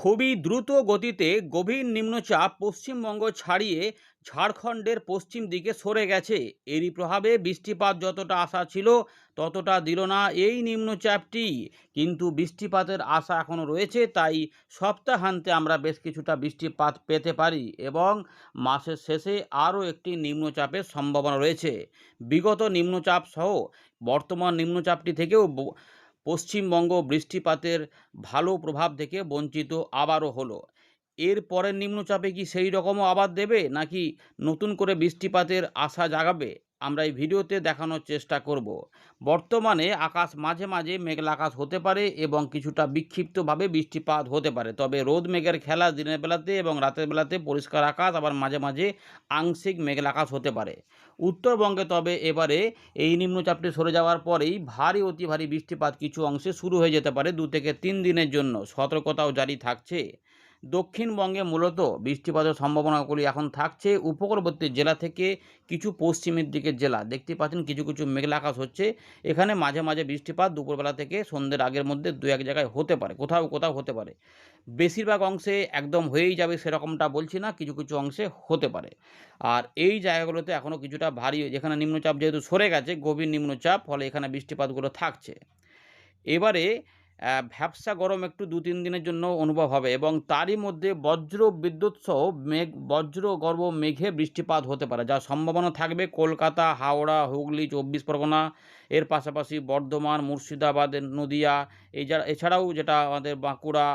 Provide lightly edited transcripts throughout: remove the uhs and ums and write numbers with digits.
খুবই দ্রুত গতিতে গভীর নিম্নচাপ পশ্চিমবঙ্গ ছাড়িয়ে ঝাড়খণ্ডের পশ্চিম দিকে সরে গেছে। এরই প্রভাবে বৃষ্টিপাত যতটা আশা ছিল ততটা দিল না এই নিম্নচাপটি, কিন্তু বৃষ্টিপাতের আশা এখনও রয়েছে। তাই সপ্তাহান্তে আমরা বেশ কিছুটা বৃষ্টিপাত পেতে পারি এবং মাসের শেষে আরও একটি নিম্নচাপের সম্ভাবনা রয়েছে। বিগত নিম্নচাপ সহ বর্তমান নিম্নচাপটি থেকেও পশ্চিমবঙ্গ বৃষ্টিপাতের ভালো প্রভাব থেকে বঞ্চিত আবারও হলো। এর পরের নিম্নচাপে কি সেই রকমও আবার দেবে, নাকি নতুন করে বৃষ্টিপাতের আশা জাগাবে, আমরা এই ভিডিওতে দেখানোর চেষ্টা করব। বর্তমানে আকাশ মাঝে মাঝে মেঘলা আকাশ হতে পারে এবং কিছুটা বিক্ষিপ্তভাবে বৃষ্টিপাত হতে পারে, তবে রোদ মেঘের খেলা দিনের বেলাতে এবং রাতের বেলাতে পরিষ্কার আকাশ, আবার মাঝে মাঝে আংশিক মেঘলা আকাশ হতে পারে উত্তরবঙ্গে। তবে এবারে এই নিম্নচাপটি সরে যাওয়ার পরেই ভারী অতি ভারী বৃষ্টিপাত কিছু অংশে শুরু হয়ে যেতে পারে। 2 থেকে 3 দিনের জন্য সতর্কতাও জারি থাকছে। দক্ষিণবঙ্গে মূলত বৃষ্টিপাতের সম্ভাবনাগুলি এখন থাকছে উপকূলবর্তী জেলা থেকে কিছু পশ্চিমের দিকের জেলা। দেখতে পাচ্ছেন কিছু কিছু মেঘলা আকাশ হচ্ছে। এখানে মাঝে মাঝে বৃষ্টিপাত দুপুরবেলা থেকে সন্ধ্যের আগের মধ্যে 2-1 জায়গায় হতে পারে, কোথাও কোথাও হতে পারে। বেশিরভাগ অংশে একদম হয়েই যাবে সেরকমটা বলছি না, কিছু কিছু অংশে হতে পারে। আর এই জায়গাগুলোতে এখনও কিছুটা ভারী, যেখানে নিম্নচাপ যেহেতু সরে গেছে, গভীর নিম্নচাপ, ফলে এখানে বৃষ্টিপাতগুলো থাকছে। এবারে ভ্যাপসা গরম একটু 2-3 দিনের জন্য অনুভব হবে এবং তারই মধ্যে বজ্র বিদ্যুৎ সহ বজ্র গর্ভ মেঘে বৃষ্টিপাত হতে পারে, যার সম্ভাবনা থাকবে কলকাতা, হাওড়া, হুগলি, 24 পরগনা, এর পাশাপাশি বর্ধমান, মুর্শিদাবাদ, নদিয়া, এছাড়াও যেটা আমাদের বাঁকুড়া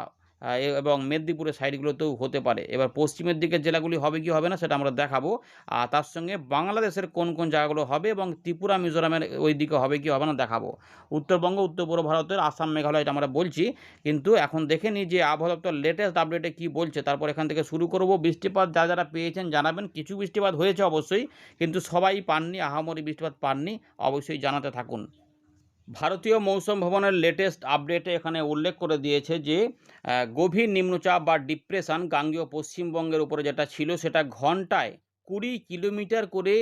এবং মেদিনীপুরের সাইডগুলোতেও হতে পারে। এবার পশ্চিমের দিকের জেলাগুলি হবে কি হবে না সেটা আমরা দেখাবো। আর তার সঙ্গে বাংলাদেশের কোন কোন জায়গাগুলো হবে এবং ত্রিপুরা, মিজোরামের ওই দিকে হবে কি হবে না দেখাবো। উত্তরবঙ্গ, উত্তর পূর্ব ভারতের আসাম, মেঘালয় এটা আমরা বলছি, কিন্তু এখন দেখে নিই যে আবহাওয়া দপ্তর লেটেস্ট আপডেটে কী বলছে, তারপর এখান থেকে শুরু করব। বৃষ্টিপাত যারা পেয়েছেন জানাবেন। কিছু বৃষ্টিপাত হয়েছে অবশ্যই, কিন্তু সবাই পাননি, আহামরি বৃষ্টিপাত পাননি, অবশ্যই জানাতে থাকুন। ভারতীয় মৌসুম ভবনের লেটেস্ট আপডেটে এখানে উল্লেখ করে দিয়েছে যে গভীর নিম্নচাপ বা ডিপ্রেশন গাঙ্গেয় পশ্চিমবঙ্গের উপরে যেটা ছিল সেটা ঘন্টায় 20 কিলোমিটার করে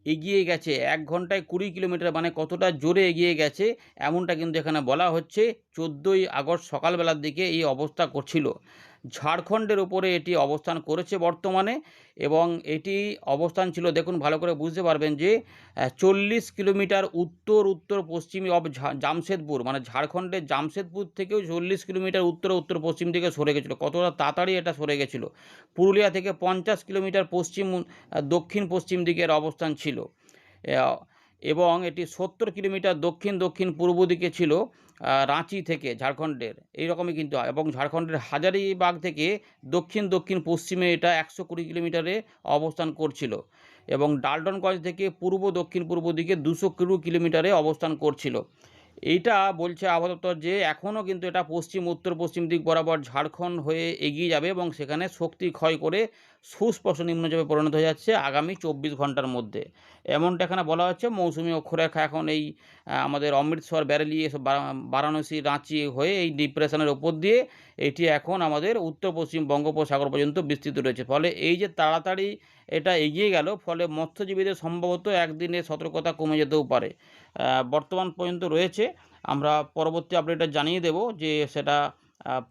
এগিয়ে গেছে। 1 ঘন্টায় 20 কিলোমিটার, মানে কতটা জোরে এগিয়ে গেছে এমনটা কিন্তু এখানে বলা হচ্ছে। 14ই আগস্ট সকালবেলার দিকে এই অবস্থা করছিল। ঝাড়খণ্ডের উপরে এটি অবস্থান করেছে বর্তমানে, এবং এটি অবস্থান ছিল, দেখুন ভালো করে বুঝতে পারবেন যে 40 কিলোমিটার উত্তর উত্তর পশ্চিমে জামশেদপুর, মানে ঝাড়খণ্ডের জামশেদপুর থেকেও 40 কিলোমিটার উত্তর উত্তর পশ্চিম দিকে সরে গেছিলো। কতটা তাড়াতাড়ি এটা সরে গেছিলো। পুরুলিয়া থেকে 50 কিলোমিটার দক্ষিণ পশ্চিম দিকের অবস্থান ছিল, এবং এটি 70 কিলোমিটার দক্ষিণ দক্ষিণ পূর্ব দিকে ছিল রাঁচি থেকে, ঝাড়খণ্ডের এইরকমই কিন্তু। এবং ঝাড়খণ্ডের হাজারিবাগ থেকে দক্ষিণ দক্ষিণ পশ্চিমে এটা 120 কিলোমিটারে অবস্থান করছিল, এবং ডালটনগঞ্জ থেকে পূর্ব দক্ষিণ পূর্ব দিকে 200 কিলোমিটারে অবস্থান করছিল। এইটা বলছে আবহাওয়া দপ্তর যে এখনও কিন্তু এটা পশ্চিম উত্তর পশ্চিম দিক বরাবর ঝাড়খণ্ড হয়ে এগিয়ে যাবে এবং সেখানে শক্তি ক্ষয় করে সুস্পষ্ট নিম্নচাপে পরিণত হয়ে যাচ্ছে আগামী 24 ঘন্টার মধ্যে, এমনটা এখানে বলা হচ্ছে। মৌসুমি অক্ষরেখা এখন এই আমাদের অমৃতসর, ব্যারেলি, এসব বারাণসী, রাঁচি হয়ে এই ডিপ্রেশনের ওপর দিয়ে এটি এখন আমাদের উত্তর পশ্চিম বঙ্গোপসাগর পর্যন্ত বিস্তৃত রয়েছে। ফলে এই যে তাড়াতাড়ি এটা এগিয়ে গেল, ফলে মৎস্যজীবীদের সম্ভবত একদিনে সতর্কতা কমে যেতেও পারে। বর্তমান পর্যন্ত রয়েছে, আমরা পরবর্তী আপডেটে জানিয়ে দেব যে সেটা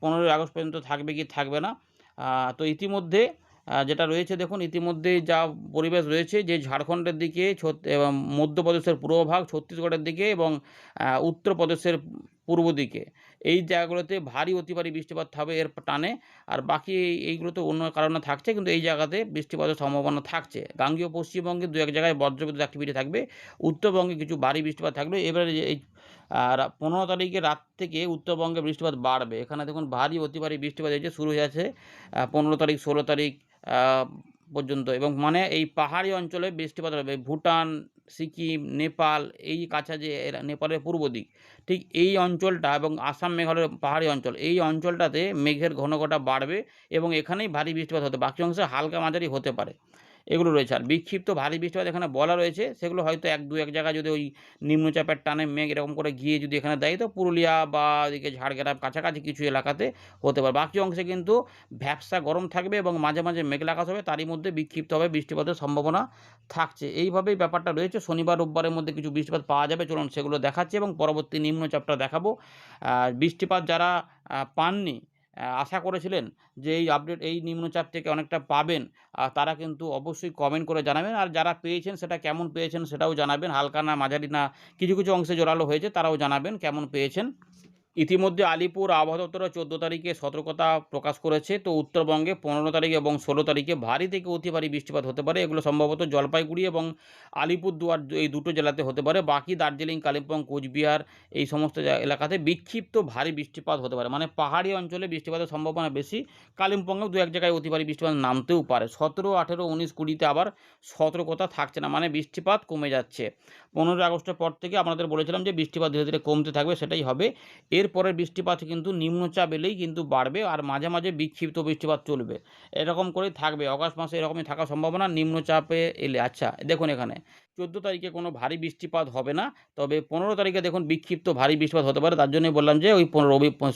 15ই আগস্ট পর্যন্ত থাকবে কি থাকবে না। তো ইতিমধ্যে যেটা রয়েছে দেখুন, ইতিমধ্যে যা পরিবেশ রয়েছে যে ঝাড়খণ্ডের দিকে, এবং মধ্যপ্রদেশের পূর্বভাগ, ছত্তিশগড়ের দিকে এবং উত্তরপ্রদেশের পূর্ব দিকে, এই জায়গাগুলোতে ভারী অতি ভারী বৃষ্টিপাত হবে এর টানে। আর বাকি এইগুলোতে অন্য কারণে থাকছে, কিন্তু এই জায়গাতে বৃষ্টিপাতের সম্ভাবনা থাকছে। গাঙ্গেয় পশ্চিমবঙ্গে 2-1 জায়গায় বজ্রবিদ্যুৎ অ্যাক্টিভিটি থাকবে, উত্তরবঙ্গে কিছু ভারী বৃষ্টিপাত থাকবে। এবারে এই 15 তারিখে রাত থেকে উত্তরবঙ্গে বৃষ্টিপাত বাড়বে। এখানে দেখুন ভারী অতি ভারী বৃষ্টিপাত এই যে শুরু হয়ে যাচ্ছে 15 তারিখ 16 তারিখ পর্যন্ত, এবং মানে এই পাহাড়ি অঞ্চলে বৃষ্টিপাত হবে। ভুটান, সিকিম, নেপাল, এই কাছা যে নেপালের পূর্ব দিক, ঠিক এই অঞ্চলটা, এবং আসাম, মেঘালয়ের পাহাড়ি অঞ্চল, এই অঞ্চলটাতে মেঘের ঘনঘটা বাড়বে এবং এখানেই ভারী বৃষ্টিপাত হতে, বাকি অংশে হালকা মাঝারি হতে পারে, এগুলো রয়েছে। আর বিক্ষিপ্ত ভারী বৃষ্টিপাত এখানে বলা রয়েছে, সেগুলো হয়তো 1-2 জায়গায় যদি ওই নিম্নচাপের টানে মেঘ এরকম করে গিয়ে যদি এখানে দেয়, তো পুরুলিয়া বা এদিকে ঝাড়গ্রাম কাছাকাছি কিছু এলাকাতে হতে পারে। বাকি অংশে কিন্তু ভ্যাপসা গরম থাকবে এবং মাঝে মাঝে মেঘলা আকাশ হবে, তারই মধ্যে বিক্ষিপ্তভাবে বৃষ্টিপাতের সম্ভাবনা থাকছে। এইভাবেই ব্যাপারটা রয়েছে। শনিবার রোববারের মধ্যে কিছু বৃষ্টিপাত পাওয়া যাবে, চলুন সেগুলো দেখাচ্ছি এবং পরবর্তী নিম্নচাপটা দেখাবো। বৃষ্টিপাত যারা পাননি আশা করেছিলেন যে এই নিম্নচাপ থেকে অনেকটা পাবেন, তারা কিন্তু অবশ্যই কমেন্ট করে জানাবেন। আর যারা পেয়েছেন সেটা কেমন পেয়েছেন সেটাও জানাবেন। হালকা না মাঝারি না কিছু, কিছু অংশে জোরালো হয়েছে তারাও জানাবেন কেমন পেয়েছেন। ইতিমধ্যে আলিপুর আবহাওয়া দপ্তর 14 তারিখে সতর্কতা প্রকাশ করেছে। তো উত্তরবঙ্গে 15 তারিখ এবং 16 তারিখে ভারী থেকে অতি ভারী বৃষ্টিপাত হতে পারে। এগুলো সম্ভবত জলপাইগুড়ি এবং আলিপুরদুয়ার এই দুটো জেলাতে হতে পারে। বাকি দার্জিলিং, কালিম্পং, কোচবিহার এই সমস্ত এলাকাতে বিক্ষিপ্ত ভারী বৃষ্টিপাত হতে পারে। মানে পাহাড়ি অঞ্চলে বৃষ্টিপাতের সম্ভাবনা বেশি। কালিম্পংয়েও দু এক জায়গায় অতি ভারী বৃষ্টিপাত নামতেও পারে। 17, 18, 19, 20তে আবার সতর্কতা থাকছে না, মানে বৃষ্টিপাত কমে যাচ্ছে। 15 আগস্টের পর থেকে আপনাদের বলেছিলাম যে বৃষ্টিপাত ধীরে ধীরে কমতে থাকবে, সেটাই হবে। এরপরের বৃষ্টিপাত কিন্তু নিম্নচাপ এলেই কিন্তু বাড়বে, আর মাঝে মাঝে বিক্ষিপ্ত বৃষ্টিপাত চলবে, এরকম করেই থাকবে। অগাস্ট মাসে এরকমই থাকার সম্ভাবনা নিম্নচাপে এলে। আচ্ছা দেখুন, এখানে 14 তারিখে কোনো ভারী বৃষ্টিপাত হবে না, তবে 15 তারিখে দেখুন বিক্ষিপ্ত ভারী বৃষ্টিপাত হতে পারে। তার জন্যই বললাম যে ওই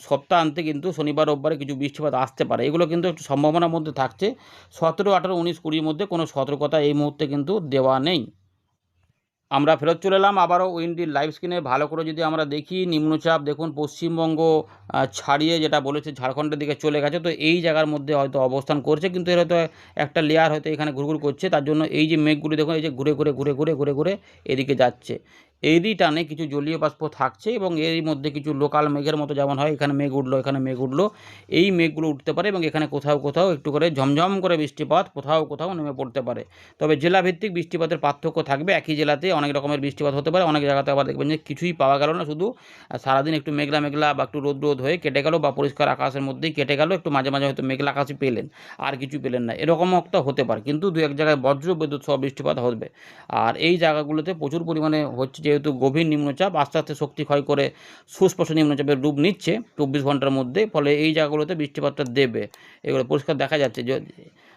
সপ্তাহান্তে কিন্তু শনিবার রোববারে কিছু বৃষ্টিপাত আসতে পারে। এগুলো কিন্তু একটু সম্ভাবনার মধ্যে থাকছে। 17, 18, 19, 20-র মধ্যে কোনো সতর্কতা এই মুহূর্তে কিন্তু দেওয়া নেই। আমরা ফেরত চলে এলাম আবারও উইন্ডির লাইভ স্ক্রিনে। ভালো করে যদি আমরা দেখি, নিম্নচাপ দেখুন পশ্চিমবঙ্গ ছাড়িয়ে, যেটা বলেছে ঝাড়খণ্ডের দিকে চলে গেছে। তো এই জায়গার মধ্যে হয়তো অবস্থান করছে, কিন্তু এর হয়তো একটা লেয়ার হয়তো এখানে ঘুরঘুর করছে। তার জন্য এই যে মেঘগুলি দেখুন, এই যে ঘুরে ঘুরে ঘুরে ঘুরে ঘুরে ঘুরে এদিকে যাচ্ছে। এরই টানে কিছু জলীয় বাষ্প থাকছে এবং এরই মধ্যে কিছু লোকাল মেঘের মতো যেমন হয়, এখানে মেঘ উঠলো, এখানে মেঘ উঠলো, এই মেঘগুলো উঠতে পারে এবং এখানে কোথাও কোথাও একটু করে ঝমঝম করে বৃষ্টিপাত কোথাও কোথাও নেমে পড়তে পারে। তবে জেলাভিত্তিক বৃষ্টিপাতের পার্থক্য থাকবে। একই জেলাতে অনেক রকমের বৃষ্টিপাত হতে পারে, অনেক জায়গাতে আবার দেখবেন যে কিছুই পাওয়া গেল না, শুধু সারাদিন একটু মেঘলা মেঘলা বা একটু রোদ রোদ হয়ে কেটে গেল, বা পরিষ্কার আকাশের মধ্যেই কেটে গেল, একটু মাঝে মাঝে হয়তো মেঘলা আকাশই পেলেন, আর কিছু পেলেন না, এরকমও একটা হতে পারে। কিন্তু দু এক জায়গায় বজ্র বিদ্যুৎ সহ বৃষ্টিপাত হবে। আর এই জায়গাগুলোতে প্রচুর পরিমাণে হচ্ছে, যেহেতু গভীর নিম্নচাপ আস্তে আস্তে শক্তি ক্ষয় করে সুস্পষ্ট নিম্নচাপের রূপ নিচ্ছে 24 ঘন্টার মধ্যে, ফলে এই জায়গাগুলোতে বৃষ্টিপাতটা দেবে। এগুলো পরিষ্কার দেখা যাচ্ছে।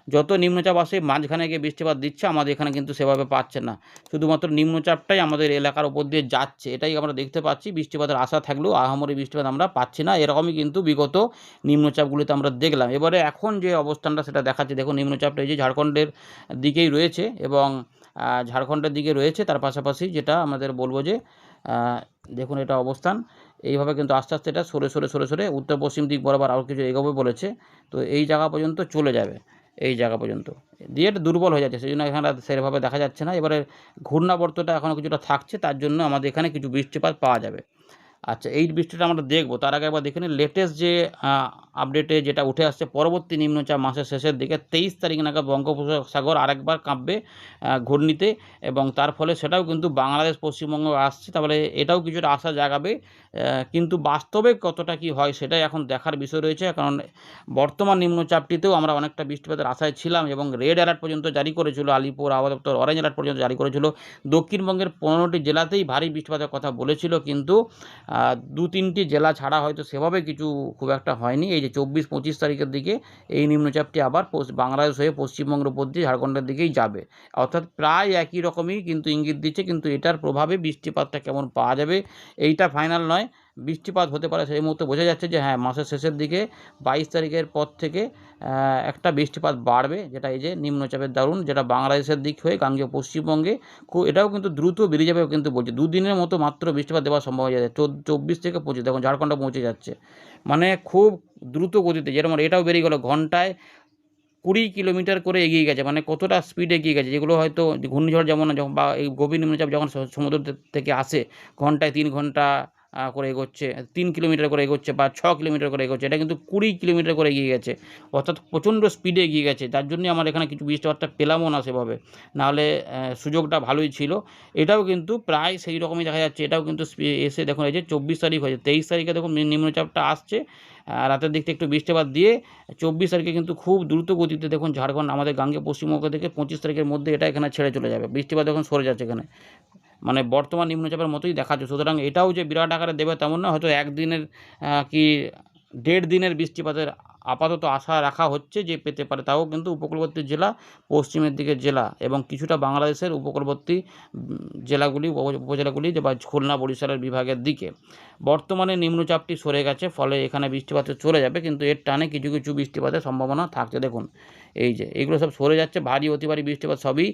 যত নিম্নচাপ আসে মাঝখানে গিয়ে বৃষ্টিপাত দিচ্ছে, আমাদের এখানে কিন্তু সেভাবে পাচ্ছে না। শুধুমাত্র নিম্নচাপটাই আমাদের এলাকার উপর দিয়ে যাচ্ছে, এটাই আমরা দেখতে পাচ্ছি। বৃষ্টিপাতের আশা থাকলেও আহামরি বৃষ্টিপাত আমরা পাচ্ছি না। এরকমই কিন্তু বিগত নিম্নচাপগুলিতে আমরা দেখলাম। এবারে এখন যে অবস্থানটা সেটা দেখাচ্ছে। দেখুন নিম্নচাপটা এই যে ঝাড়খণ্ডের দিকেই রয়েছে এবং ঝাড়খণ্ডের দিকে রয়েছে, তার পাশাপাশি যেটা আমাদের বলবো যে দেখুন এটা অবস্থান এইভাবে কিন্তু আস্তে আস্তে এটা সরে সরে সরে সরে উত্তর পশ্চিম দিক বরাবর আরও কিছু এগোবে বলেছে। তো এই জায়গা পর্যন্ত চলে যাবে, এই জায়গা পর্যন্ত দিয়ে এটা দুর্বল হয়ে যাচ্ছে, সেই জন্য এখানে সেভাবে দেখা যাচ্ছে না। এবারে ঘূর্ণাবর্তটা এখনও কিছুটা থাকছে, তার জন্য আমাদের এখানে কিছু বৃষ্টিপাত পাওয়া যাবে। আচ্ছা এই বৃষ্টিটা আমরা দেখব, তার আগে একবার দেখে নিন লেটেস্ট যে আপডেটে যেটা উঠে আসছে। পরবর্তী নিম্নচাপ মাসের শেষের দিকে 23 তারিখ নাগাদ বঙ্গোপসাগর আরেকবার কাঁপবে ঘূর্ণিতে, এবং তার ফলে সেটাও কিন্তু বাংলাদেশ পশ্চিমবঙ্গ আসছে। তাহলে এটাও কিছুটা আশা জাগাবে, কিন্তু বাস্তবে কতটা কি হয় সেটাই এখন দেখার বিষয় রয়েছে। কারণ বর্তমান নিম্নচাপটিতেও আমরা অনেকটা বৃষ্টিপাতের আশায় ছিলাম এবং রেড অ্যালার্ট পর্যন্ত জারি করেছিল আলিপুর আবহাওয়া দপ্তর, অরেঞ্জ অ্যালার্ট পর্যন্ত জারি করেছিল। দক্ষিণবঙ্গের 15টি জেলাতেই ভারী বৃষ্টিপাতের কথা বলেছিল, কিন্তু 2-3টি জেলা ছাড়া হয়তো সেভাবে কিছু খুব একটা হয়নি। এই যে 24-25 তারিখের দিকে এই নিম্নচাপটি আবার বাংলাদেশ হয়ে পশ্চিমবঙ্গের উপর দিয়ে ঝাড়খণ্ডের দিকেই যাবে, অর্থাৎ প্রায় একই রকমই কিন্তু ইঙ্গিত দিচ্ছে। কিন্তু এটার প্রভাবে বৃষ্টিপাতটা কেমন পাওয়া যাবে এইটা ফাইনাল নয়। বৃষ্টিপাত হতে পারে, সেই মুহূর্তে বোঝা যাচ্ছে যে হ্যাঁ মাসের শেষের দিকে 22 তারিখের পর থেকে একটা বৃষ্টিপাত বাড়বে, যেটা এই যে নিম্নচাপের দারুণ, যেটা বাংলাদেশের দিক হয়ে গাঙ্গেয় পশ্চিমবঙ্গে এটাও কিন্তু দ্রুত বেরিয়ে যাবে কিন্তু বলছে। 2 দিনের মতো মাত্র বৃষ্টিপাত দেওয়ার সম্ভব হয়ে যাচ্ছে। 24 থেকে 25 দেখুন ঝাড়খণ্ডে পৌঁছে যাচ্ছে, মানে খুব দ্রুত গতিতে। যেরকম এটাও বেরিয়ে গেল, ঘন্টায় 20 কিলোমিটার করে এগিয়ে গেছে, মানে কতটা স্পিডে এগিয়ে গেছে। যেগুলো হয়তো ঘূর্ণিঝড় যেমন যখন বা এই গভীর নিম্নচাপ যখন সমুদ্র থেকে আসে, ঘন্টায় 3 ঘন্টা করে এগোচ্ছে, 3 কিলোমিটার করে এগোচ্ছে বা 6 কিলোমিটার করে এগোচ্ছে, এটা কিন্তু 20 কিলোমিটার করে এগিয়ে গেছে, অর্থাৎ প্রচণ্ড স্পিডে এগিয়ে গেছে। তার জন্যই আমার এখানে কিছু বৃষ্টিপাতটা পেলামও না সেভাবে, নাহলে সুযোগটা ভালোই ছিল। এটাও কিন্তু প্রায় সেই রকমই দেখা যাচ্ছে। এটাও কিন্তু এসে দেখুন এই যে 24 তারিখ হয়েছে, 23 তারিখে দেখুন নিম্নচাপটা আসছে, রাতের দিক থেকে একটু বৃষ্টিপাত দিয়ে 24 তারিখে কিন্তু খুব দ্রুত গতিতে দেখুন ঝাড়খণ্ড আমাদের গাঙ্গেয় পশ্চিমবঙ্গ থেকে 25 তারিখের মধ্যে এটা এখানে ছেড়ে চলে যাবে। বৃষ্টিপাত এখন সরে যাচ্ছে এখানে, মানে বর্তমান নিম্নচাপের মতোই দেখাচ্ছে। সুতরাং এটাও যে বিরাট আকারে দেবে তেমন না, হয়তো একদিনের কি 1.5 দিনের বৃষ্টিপাতের আপাতত আশা রাখা হচ্ছে যে পেতে পারে, তাও কিন্তু উপকূলবর্তী জেলা, পশ্চিমের দিকের জেলা এবং কিছুটা বাংলাদেশের উপকূলবর্তী জেলাগুলি, উপজেলাগুলি বা খুলনা বরিশালের বিভাগের দিকে। বর্তমানে নিম্নচাপটি সরে গেছে, ফলে এখানে বৃষ্টিপাতে চলে যাবে, কিন্তু এর টানে কিছু কিছু বৃষ্টিপাতের সম্ভাবনা থাকছে। দেখুন এই যে এইগুলো সব সরে যাচ্ছে, ভারী অতি ভারী বৃষ্টিপাত সবই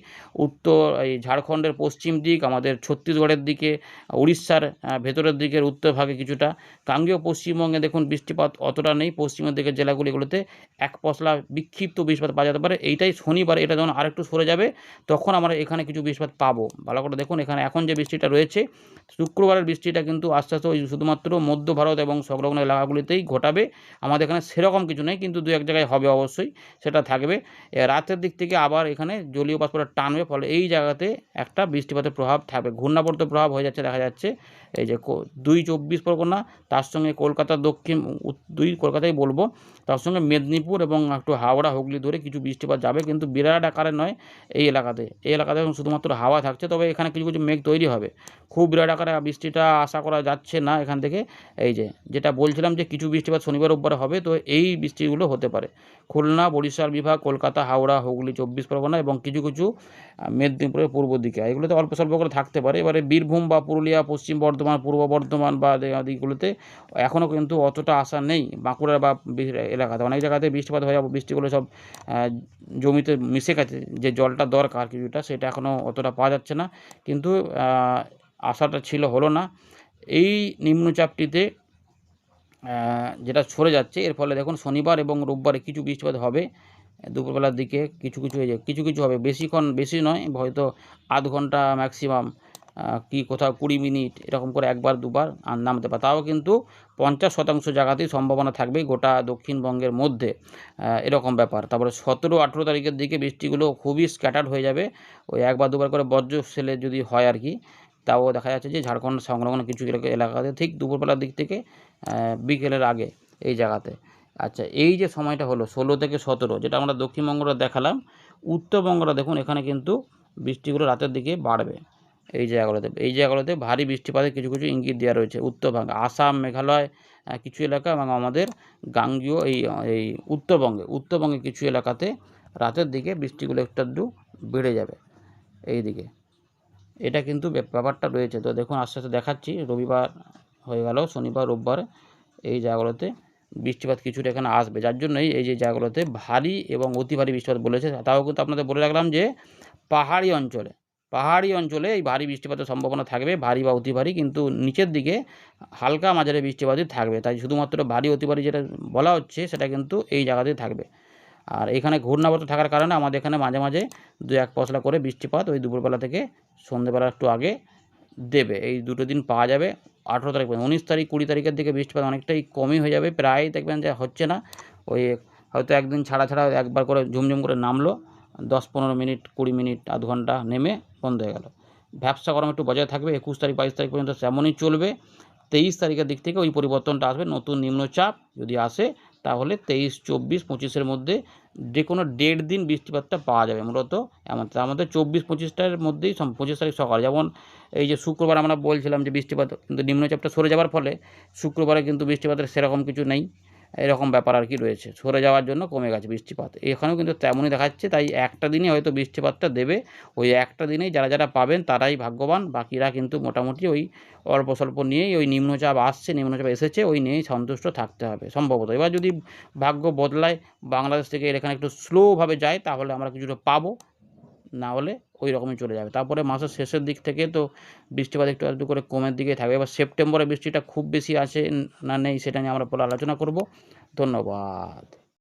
উত্তর এই ঝাড়খণ্ডের পশ্চিম দিক, আমাদের ছত্তিশগড়ের দিকে, উড়িষ্যার ভেতরের দিকের উত্তর ভাগে কিছুটা, গাঙ্গেয় পশ্চিমবঙ্গে দেখুন বৃষ্টিপাত অতটা নেই, পশ্চিমের দিকের জেলাগুলিগুলোতে এক পশলা বিক্ষিপ্ত বৃষ্টিপাত পাওয়া যেতে পারে। এইটাই শনিবার, এটা যখন আরেকটু সরে যাবে তখন আমরা এখানে কিছু বৃষ্টিপাত পাবো। ভালো করে দেখুন, এখানে এখন যে বৃষ্টিটা রয়েছে, শুক্রবারের বৃষ্টিটা কিন্তু আস্তে আস্তে ওই শুধুমাত্র মধ্য ভারত এবং সংলগ্ন এলাকাগুলিতেই ঘটাবে। আমাদের এখানে সেরকম কিছু নেই, কিন্তু দু এক জায়গায় হবে অবশ্যই, সেটা থাকবে। রাতের দিক থেকে আবার এখানে জলীয় বাষ্পটা টানবে, ফলে এই জায়গাতে একটা বৃষ্টিপাতের প্রভাব থাকবে, ঘূর্ণাবর্ত প্রভাব হয়ে যাচ্ছে দেখা যাচ্ছে। এই যে 2 চব্বিশ পরগনা, তার সঙ্গে কলকাতার দক্ষিণ কলকাতাই বলবো, তার সঙ্গে মেদিনীপুর এবং একটু হাওড়া হুগলি ধরে কিছু বৃষ্টিপাত যাবে, কিন্তু বিরাট আকারে নয়। এই এলাকাতে শুধুমাত্র হাওয়া থাকছে, তবে এখানে কিছু কিছু মেঘ তৈরি হবে। খুব বিরাট আকারে বৃষ্টিটা আশা করা যাচ্ছে না এখান থেকে। এই যেটা বলছিলাম যে কিছু বৃষ্টিপাত শনিবার রোববারে হবে, তো এই বৃষ্টিগুলো হতে পারে খুলনা, বরিশাল বিভাগ, কলকাতা, হাওড়া, হুগলি, 24 পরগনা এবং কিছু কিছু মেদিনীপুরের পূর্ব দিকে, এগুলোতে অল্প স্বল্প করে থাকতে পারে। এবারে বীরভূম বা পুরুলিয়া, পশ্চিম বর্ধমান, পূর্ব বর্ধমান বা দিকগুলোতে এখনও কিন্তু অতটা আশা নেই। বাঁকুড়া বা এলাকাতে অনেক জায়গাতে বৃষ্টিপাত হয়ে যাবে, বৃষ্টিগুলো সব জমিতে মিশে গেছে, যে জলটা দরকার কিছুটা, সেটা এখনও অতটা পাওয়া যাচ্ছে না, কিন্তু আশাটা ছিল, হলো না। এই নিম্নচাপটিতে যেটা সরে যাচ্ছে, এর ফলে দেখুন শনিবার এবং রোববারে কিছু বৃষ্টিপাত হবে দুপুরবেলার দিকে, কিছু কিছু হবে, বেশি নয়, হয়তো আধ ঘন্টা ম্যাক্সিমাম, কি কোথাও 20 মিনিট এরকম করে একবার দুবার নামতে পারে। তাও কিন্তু 50% জায়গাতেই সম্ভাবনা থাকবে গোটা দক্ষিণবঙ্গের মধ্যে, এরকম ব্যাপার। তারপরে 17-18 তারিখের দিকে বৃষ্টিগুলো খুবই স্ক্যাটার্ড হয়ে যাবে, ওই একবার দুবার করে বজ্র সেলে যদি হয় আর কি। তাও দেখা যাচ্ছে যে ঝাড়খণ্ড সংলগ্ন কিছু এলাকাতে ঠিক দুপুরবেলার দিক থেকে বিকেলের আগে এই জায়গাতে। আচ্ছা, এই যে সময়টা হলো 16 থেকে 17, যেটা আমরা দক্ষিণবঙ্গটা দেখালাম, উত্তরবঙ্গটা দেখুন এখানে কিন্তু বৃষ্টিগুলো রাতের দিকে বাড়বে। এই জায়গাগুলোতে ভারী বৃষ্টিপাতের কিছু কিছু ইঙ্গিত দেওয়া রয়েছে। উত্তরবঙ্গে আসাম, মেঘালয় কিছু এলাকা এবং আমাদের গাঙ্গীয় এই উত্তরবঙ্গে কিছু এলাকাতে রাতের দিকে বৃষ্টিগুলো একটু আধটু বেড়ে যাবে এই দিকে। এটা কিন্তু ব্যাপারটা রয়েছে। তো দেখুন আস্তে আস্তে দেখাচ্ছি, রবিবার হয়ে গেল, শনিবার রোববার এই জায়গাগুলোতে বৃষ্টিপাত কিছুটা এখানে আসবে, যার জন্যই এই যে জায়গাগুলোতে ভারী এবং অতি ভারী বৃষ্টিপাত বলেছে। তাও কিন্তু আপনাদের বলে রাখলাম যে পাহাড়ি অঞ্চলে এই ভারী বৃষ্টিপাতের সম্ভাবনা থাকবে, ভারী বা অতি ভারী, কিন্তু নিচের দিকে হালকা মাঝারি বৃষ্টিপাতই থাকবে। তাই শুধুমাত্র ভারী অতি ভারী যেটা বলা হচ্ছে সেটা কিন্তু এই জায়গাতেই থাকবে। আর এখানে ঘূর্ণাবর্ত থাকার কারণে আমাদের এখানে মাঝে মাঝে 2-1 পশলা করে বৃষ্টিপাত ওই দুপুরবেলা থেকে সন্ধ্যেবেলা একটু আগে দেবে। এই দুটো দিন পাওয়া যাবে। 18 তারিখ, 19 তারিখ, 20 তারিখের দিকে বৃষ্টিপাত অনেকটাই কমই হয়ে যাবে, প্রায় দেখবেন যে হচ্ছে না। ওই হয়তো একদিন ছাড়া একবার করে ঝুমঝুম করে নামলো, 10-15 মিনিট, 20 মিনিট, আধ ঘন্টা নেমে বন্ধ হয়ে গেল। ভ্যাপসা গরম একটু বজায় থাকবে 21 তারিখ 22 তারিখ পর্যন্ত, তেমনই চলবে। 23 তারিখের দিক থেকে ওই পরিবর্তনটা আসবে, নতুন নিম্নচাপ যদি আসে তাহলে 23, 24, 25-এর মধ্যে যে কোনো 1.5 দিন বৃষ্টিপাতটা পাওয়া যাবে মূলত এমন। তার মধ্যে 24-25টার মধ্যেই 25 তারিখ সকাল, যেমন এই যে শুক্রবার আমরা বলছিলাম যে বৃষ্টিপাত, কিন্তু নিম্নচাপটা সরে যাওয়ার ফলে শুক্রবারে কিন্তু বৃষ্টিপাতের সেরকম কিছু নেই, এরকম ব্যাপার আর কি রয়েছে, সরে যাওয়ার জন্য কমে গেছে বৃষ্টিপাত। এখানেও কিন্তু তেমনই দেখাচ্ছে, তাই একটা দিনই হয়তো বৃষ্টিপাতটা দেবে। ওই একটা দিনেই যারা পাবেন তারাই ভাগ্যবান, বাকিরা কিন্তু মোটামুটি ওই অল্প স্বল্প নিয়েই, ওই নিম্নচাপ এসেছে ওই নিয়েই সন্তুষ্ট থাকতে হবে সম্ভবত। এবার যদি ভাগ্য বদলায়, বাংলাদেশ থেকে এখানে একটু স্লোভাবে যায়, তাহলে আমরা কিছুটা পাবো, না হলে ওই রকমই চলে যাবে। তারপরে মাসের শেষের দিক থেকে তো বৃষ্টিপাত একটু আধটু করে কমের দিকে থাকবে। এবার সেপ্টেম্বরে বৃষ্টিটা খুব বেশি আছে না নেই সেটা নিয়ে আমরা পরে আলোচনা করব। ধন্যবাদ।